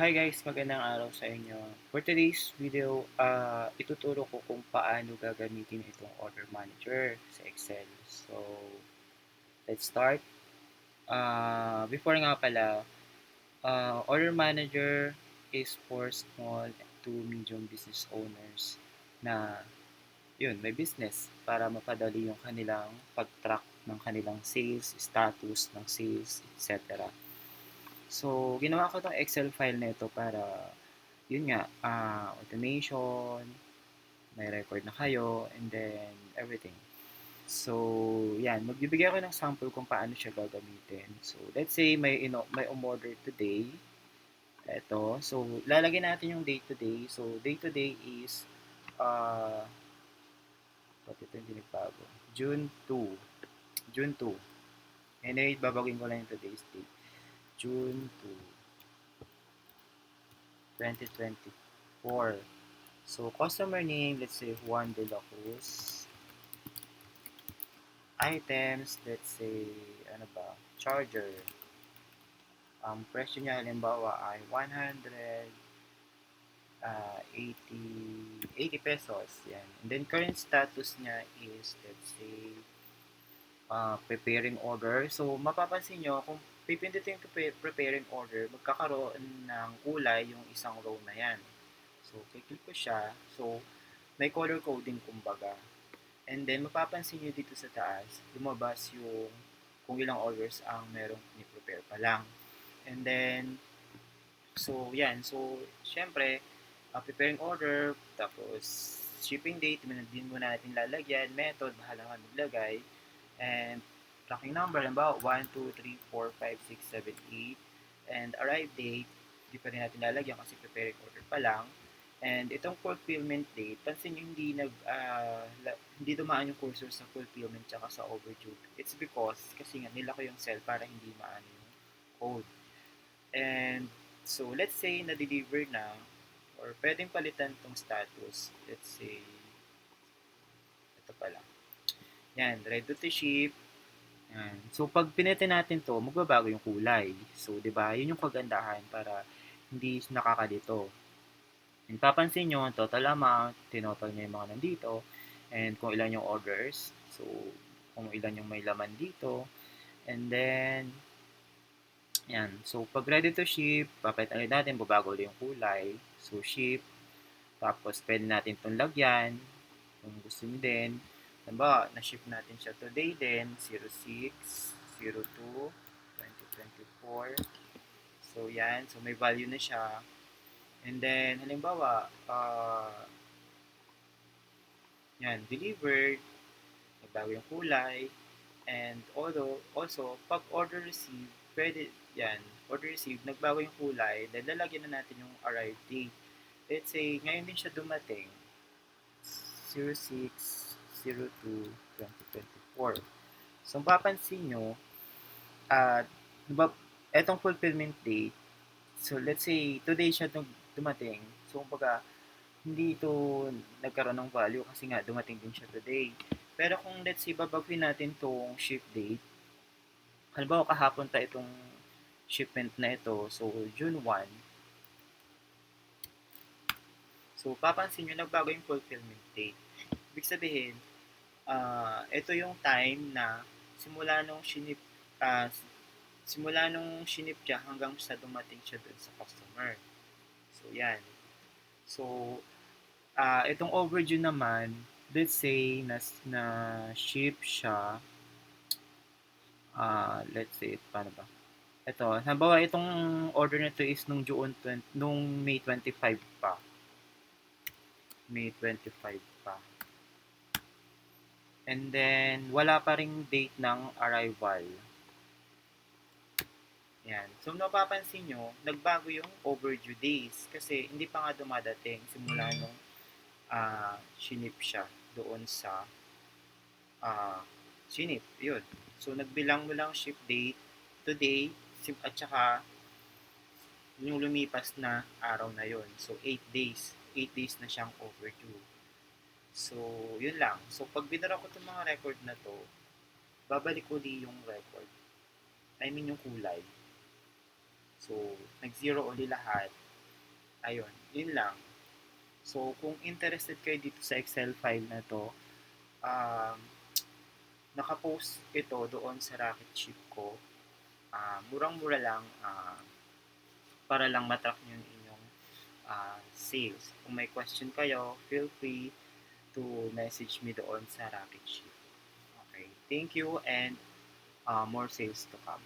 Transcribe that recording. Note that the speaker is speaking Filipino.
Hi guys, magandang araw sa inyo. For today's video, ituturo ko kung paano gagamitin itong Order Manager sa Excel. So, let's start. Before nga pala, Order Manager is for small to medium business owners na yun, may business para mapadali yung kanilang pag-track ng kanilang sales, status ng sales, etc. So, ginawa ko itong Excel file na ito para yun nga, automation, may record na kayo, and then everything. So, yan, magbibigay ako ng sample kung paano siya gagamitin. So, let's say may umorder today. Ito. So, lalagyan natin yung day to day. So, day to day is pati ito yung pinagbago. June 2. June 2. Anyway, babagin ko lang yung today's date. June 2, 2024. So, customer name, let's say Juan de la Cruz. Items, let's say, ano ba, charger. Ang presyo niya halimbawa ay 80 pesos. Yan. And then current status niya is, let's say, preparing order. So, mapapansin nyo, kung pipindutin ko preparing order, magkakaroon ng kulay yung isang row na yan. So, kiklik ko siya. So, may color coding kumbaga. And then, mapapansin nyo dito sa taas, lumabas yung kung ilang orders ang merong ni-prepare pa lang. And then, so, yan. So, syempre, preparing order, tapos shipping date, din muna natin lalagyan, method, bahala nga maglagay, and tracking number, halimbawa, 1, 2, 3, 4, 5, 6, 7, 8, and arrive date, di pa rin natin lalagyan kasi preparing order pa lang. And itong fulfillment date, pansin nyo hindi dumaan yung cursor sa fulfillment tsaka sa overdue. It's because, kasi nga nilako yung cell para hindi maano yung code. And so, let's say na-deliver na, or pwedeng palitan tong status. Let's say, ito pala. Yan, ready to ship. Yan. So, pag pinitin natin to, magbabago yung kulay. So, di ba? Yun yung kagandahan para hindi nakakalito. And papansin nyo, total amount, tinotal niya yung mga nandito, and kung ilan yung orders, so kung ilan yung may laman dito, and then, yan. So, pag ready to ship, papalitan ulit natin, babago ulit yung kulay. So, ship, tapos pwede natin itong lagyan, kung gusto nyo din. Diba, na-ship natin siya today din, 06/02/2024. So, yan. So, may value na siya. And then, halimbawa, yan, delivered, nagbago yung kulay, and also, pag order received, pwede, yan, order received, nagbago yung kulay, then lalagyan na natin yung arrive date. Let's say, ngayon din siya dumating, 06/02/2024. So, papansin nyo, diba, etong fulfillment date, so let's say, today siya dumating, so kumbaga, hindi ito nagkaroon ng value kasi nga dumating din siya today. Pero kung let's say babagin natin tong ship date, halimbawa kahapon pa itong shipment na ito, so June 1, so papansin nyo nagbago yung fulfillment date. Ibig sabihin, ito yung time na simula nung shinip siya hanggang sa dumating siya dun sa customer. So yan. So itong overdue naman, let's say na ship siya, let's say, paano ba? Ito, halimbawa itong order nito is nung May 25 pa. May 25 pa. And then, wala pa ring date ng arrival. Yan. So, napapansin nyo, nagbago yung overdue days kasi hindi pa nga dumadating simula nung shinip siya doon sa shinip. Yun. So, nagbilang mo lang ship date today at saka yung lumipas na araw na yon. So, 8 days. 8 days na siyang overdue. So, yun lang. So, pag binara ko itong mga record na to, babalik uli yung record. I mean, yung kulay. So, nag-zero uli lahat. Ayun, yun lang. So, kung interested kayo dito sa Excel file na to, um, nakapost ito doon sa Rocket Ship ko. Murang-mura lang para lang matrack nyo yung inyong sales. Kung may question kayo, feel free to message me doon sa Rocket Ship. Okay, thank you and more sales to come.